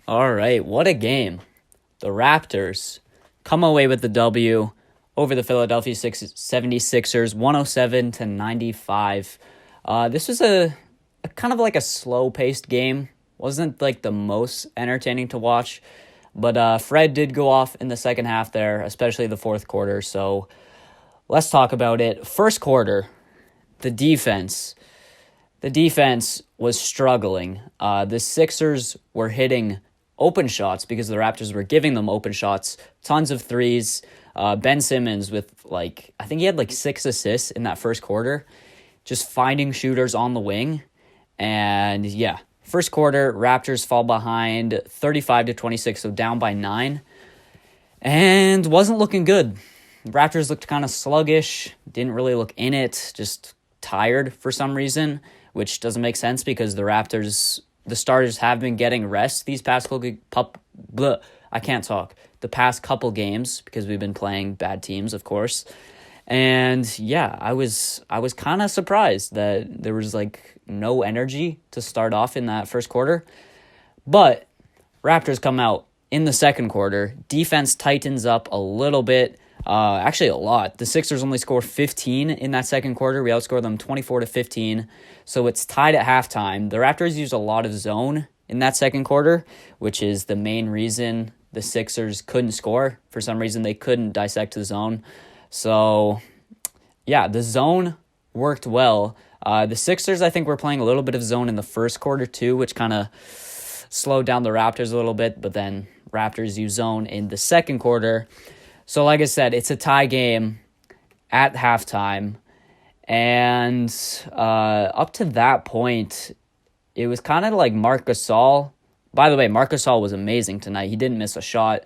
All right, what a game. The Raptors come away with the W over the Philadelphia 76ers, 107 to 95. This was a kind of like a slow-paced game. Wasn't like the most entertaining to watch, but Fred did go off in the second half there, especially the fourth quarter. So let's talk about it. First quarter, the defense. The defense was struggling. The Sixers were hitting open shots because the Raptors were giving them open shots, tons of threes. Ben Simmons with I think he had 6 assists in that first quarter, just finding shooters on the wing. And yeah, first quarter, Raptors fall behind 35 to 26, so down by 9. And wasn't looking good. Raptors looked kind of sluggish, didn't really look in it, just tired for some reason, which doesn't make sense because the starters have been getting rest these past the past couple games because we've been playing bad teams, of course. And yeah, I was kind of surprised that there was no energy to start off in that first quarter. But Raptors come out in the second quarter. Defense tightens up a little bit. Actually, a lot. The Sixers only score 15 in that second quarter. We outscored them 24 to 15. So it's tied at halftime. The Raptors used a lot of zone in that second quarter, which is the main reason the Sixers couldn't score. For some reason, they couldn't dissect the zone. So, yeah, the zone worked well. The Sixers, I think, were playing a little bit of zone in the first quarter, too, which kind of slowed down the Raptors a little bit. But then Raptors used zone in the second quarter. So, like I said, it's a tie game at halftime. And up to that point, it was kind of like Marc Gasol. By the way, Marc Gasol was amazing tonight. He didn't miss a shot.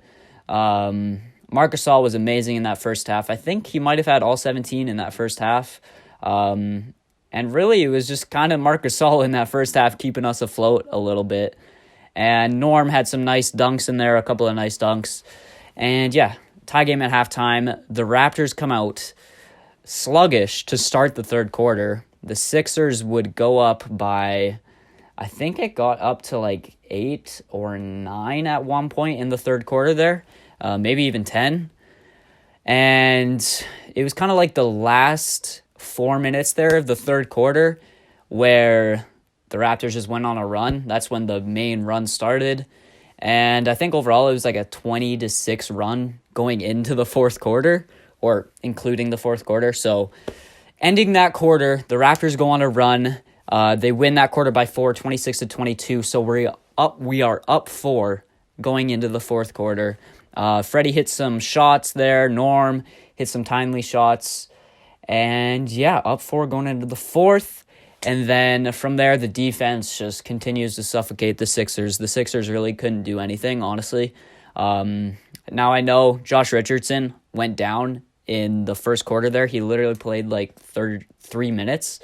Marc Gasol was amazing in that first half. I think he might have had all 17 in that first half. And really, it was just kind of Marc Gasol in that first half keeping us afloat a little bit. And Norm had some nice dunks in there, a couple of nice dunks. And yeah, tie game at halftime. The Raptors come out sluggish to start the third quarter. The Sixers would go up by, I think it got up to 8 or 9 at one point in the third quarter there, maybe even 10. And it was kind of like the last 4 minutes there of the third quarter where the Raptors just went on a run. That's when the main run started. And I think overall it was a 20-6 run going into the fourth quarter, or including the fourth quarter. So ending that quarter, the Raptors go on a run. They win that quarter by 4, 26 to 22. So we are up 4 going into the fourth quarter. Freddy hit some shots there. Norm hit some timely shots. And yeah, up 4 going into the fourth. And then from there, the defense just continues to suffocate the Sixers. The Sixers really couldn't do anything, honestly. Now I know Josh Richardson went down in the first quarter there. He literally played 3 minutes.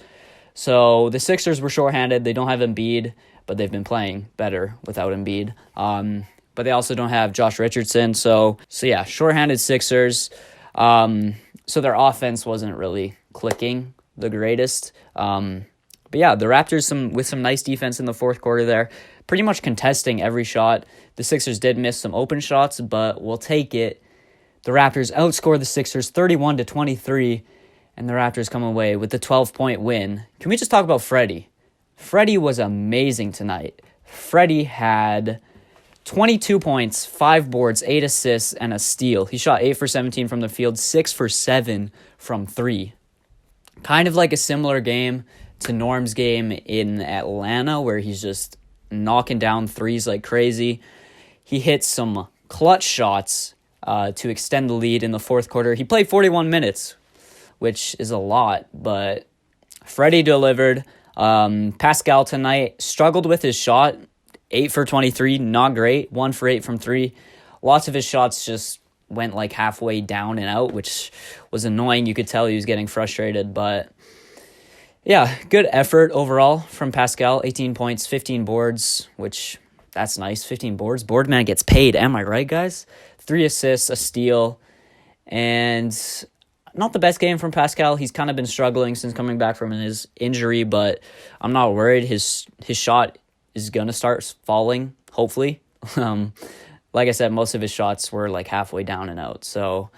So the Sixers were shorthanded. They don't have Embiid, but they've been playing better without Embiid. But they also don't have Josh Richardson. So yeah, shorthanded Sixers. So their offense wasn't really clicking the greatest. But yeah, the Raptors with some nice defense in the fourth quarter there, pretty much contesting every shot. The Sixers did miss some open shots, but we'll take it. The Raptors outscore the Sixers 31 to 23, and the Raptors come away with the 12-point win. Can we just talk about Freddy? Freddy was amazing tonight. Freddy had 22 points, 5 boards, 8 assists, and a steal. He shot 8 for 17 from the field, 6 for 7 from 3. Kind of like a similar game to Norm's game in Atlanta, where he's just knocking down threes like crazy. He hit some clutch shots to extend the lead in the fourth quarter. He played 41 minutes, which is a lot, but Freddy delivered. Pascal tonight struggled with his shot. 8 for 23, not great. 1 for 8 from 3. Lots of his shots just went halfway down and out, which was annoying. You could tell he was getting frustrated, but yeah, good effort overall from Pascal. 18 points, 15 boards, which that's nice. 15 boards. Board man gets paid. Am I right, guys? 3 assists, a steal, and not the best game from Pascal. He's kind of been struggling since coming back from his injury, but I'm not worried. His shot is going to start falling, hopefully. Like I said, most of his shots were like halfway down and out. So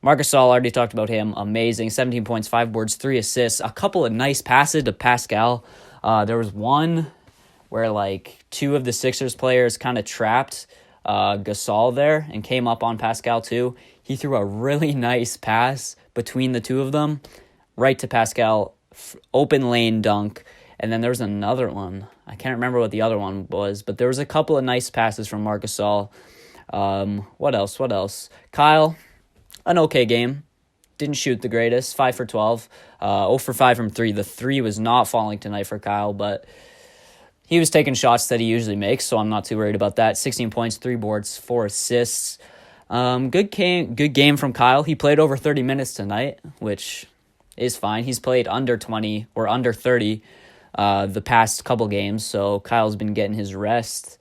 Marc Gasol, already talked about him. Amazing. 17 points, 5 boards, 3 assists. A couple of nice passes to Pascal. There was one where like 2 of the Sixers players kind of trapped Gasol there and came up on Pascal too. He threw a really nice pass between the 2 of them right to Pascal, open lane dunk. And then there was another one. I can't remember what the other one was, but there was a couple of nice passes from Marc Gasol. What else? Kyle, an okay game. Didn't shoot the greatest. 5 for 12. 0 for 5 from 3. The 3 was not falling tonight for Kyle, but he was taking shots that he usually makes, so I'm not too worried about that. 16 points, 3 boards, 4 assists. Good game from Kyle. He played over 30 minutes tonight, which is fine. He's played under 20 or under 30 the past couple games, so Kyle's been getting his rest.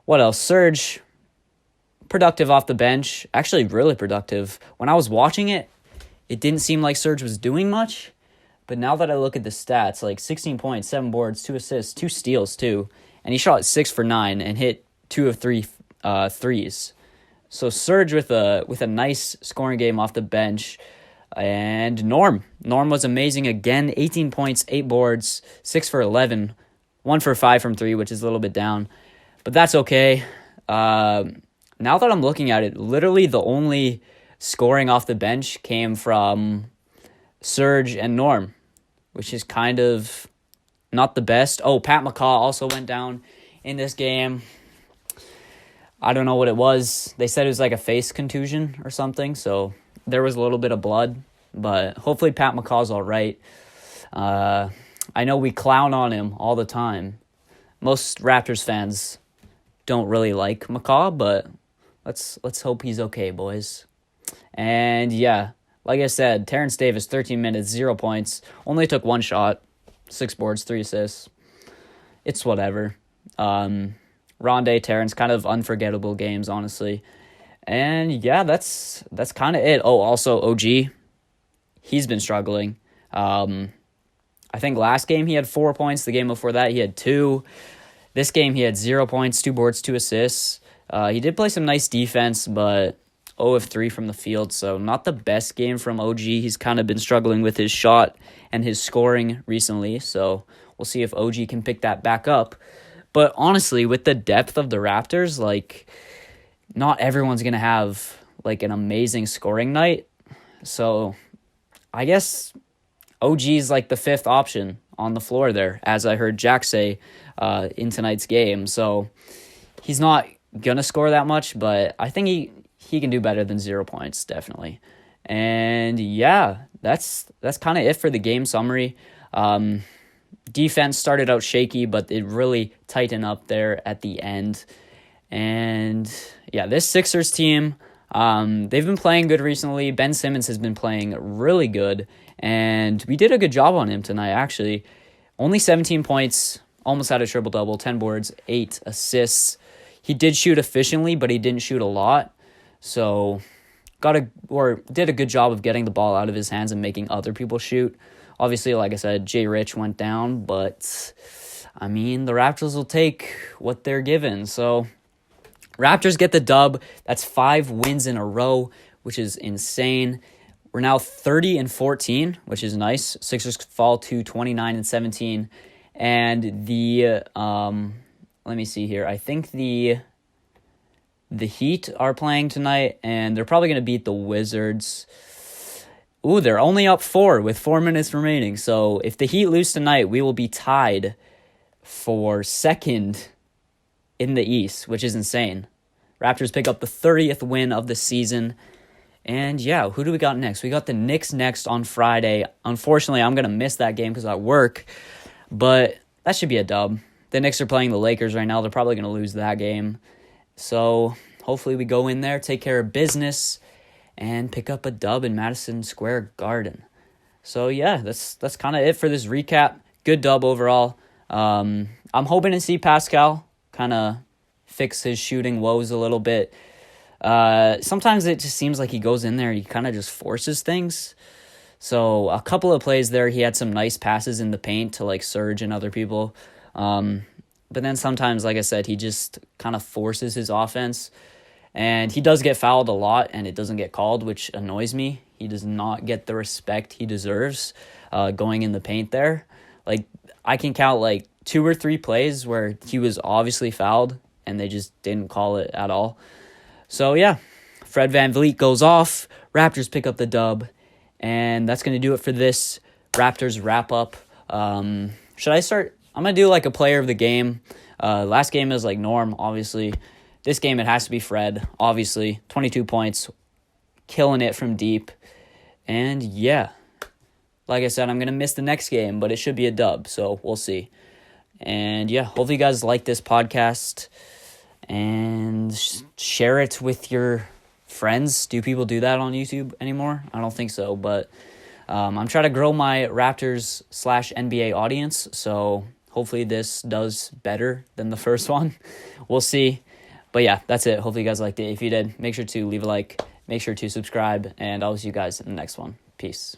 What else? Serge, productive off the bench. Actually, really productive. When I was watching it, it didn't seem like Serge was doing much, but now that I look at the stats, like 16 points, 7 boards, 2 assists, 2 steals too, and he shot 6 for 9 and hit 2 of 3 threes. So Serge with a nice scoring game off the bench. And Norm was amazing again. 18 points, 8 boards, 6 for 11, 1 for 5 from 3, which is a little bit down. But that's okay. Now that I'm looking at it, literally the only scoring off the bench came from Serge and Norm, which is kind of not the best. Oh, Pat McCaw also went down in this game. I don't know what it was. They said it was like a face contusion or something, so there was a little bit of blood, but hopefully Pat McCaw's all right. I know we clown on him all the time. Most Raptors fans don't really like McCaw, but let's hope he's okay, boys. And yeah, like I said, Terrence Davis, 13 minutes, 0 points, only took 1 shot, 6 boards, 3 assists. It's whatever. Rondé, Terrence, kind of unforgettable games, honestly. And yeah, that's kind of it. Oh, also OG, he's been struggling. I think last game he had 4 points. The game before that he had 2. This game he had 0 points, 2 boards, 2 assists. He did play some nice defense, but 0 of 3 from the field, so not the best game from OG. He's kind of been struggling with his shot and his scoring recently, so we'll see if OG can pick that back up. But honestly, with the depth of the Raptors, like, not everyone's going to have like an amazing scoring night. So I guess OG's like the 5th option on the floor there, as I heard Jack say in tonight's game. So he's not going to score that much, but I think he can do better than 0 points, definitely. And yeah, that's kind of it for the game summary. Defense started out shaky, but it really tightened up there at the end. And yeah, this Sixers team, they've been playing good recently. Ben Simmons has been playing really good, and we did a good job on him tonight, actually. Only 17 points, almost had a triple-double, 10 boards, 8 assists. He did shoot efficiently, but he didn't shoot a lot. So did a good job of getting the ball out of his hands and making other people shoot. Obviously, like I said, Jay Rich went down, but I mean, the Raptors will take what they're given. So Raptors get the dub. That's 5 wins in a row, which is insane. We're now 30-14, which is nice. Sixers fall to 29-17. And the let me see here. I think the Heat are playing tonight, and they're probably going to beat the Wizards. Ooh, they're only up 4 with 4 minutes remaining. So if the Heat lose tonight, we will be tied for 2nd in the East, which is insane. Raptors pick up the 30th win of the season. And yeah, who do we got next? We got the Knicks next on Friday. Unfortunately, I'm going to miss that game because I work, but that should be a dub. The Knicks are playing the Lakers right now. They're probably going to lose that game. So hopefully we go in there, take care of business, and pick up a dub in Madison Square Garden. So yeah, that's kind of it for this recap. Good dub overall. I'm hoping to see Pascal kind of fix his shooting woes a little bit. Sometimes it just seems like he goes in there and he kind of just forces things. So a couple of plays there, he had some nice passes in the paint to like Serge and other people. But But then sometimes, like I said, he just kind of forces his offense. And he does get fouled a lot, and it doesn't get called, which annoys me. He does not get the respect he deserves going in the paint there. Like, I can count, like, 2 or 3 plays where he was obviously fouled, and they just didn't call it at all. So, yeah, Fred VanVleet goes off. Raptors pick up the dub. And that's going to do it for this Raptors wrap-up. Should I start? I'm going to do, like, a player of the game. Last game is, like, Norm, obviously. This game, it has to be Fred, obviously. 22 points, killing it from deep. And, yeah, like I said, I'm going to miss the next game, but it should be a dub, so we'll see. And, yeah, hopefully you guys like this podcast. And share it with your friends. Do people do that on YouTube anymore? I don't think so, but I'm trying to grow my Raptors/NBA audience, so hopefully this does better than the first one. We'll see. But yeah, that's it. Hopefully you guys liked it. If you did, make sure to leave a like, make sure to subscribe, and I'll see you guys in the next one. Peace.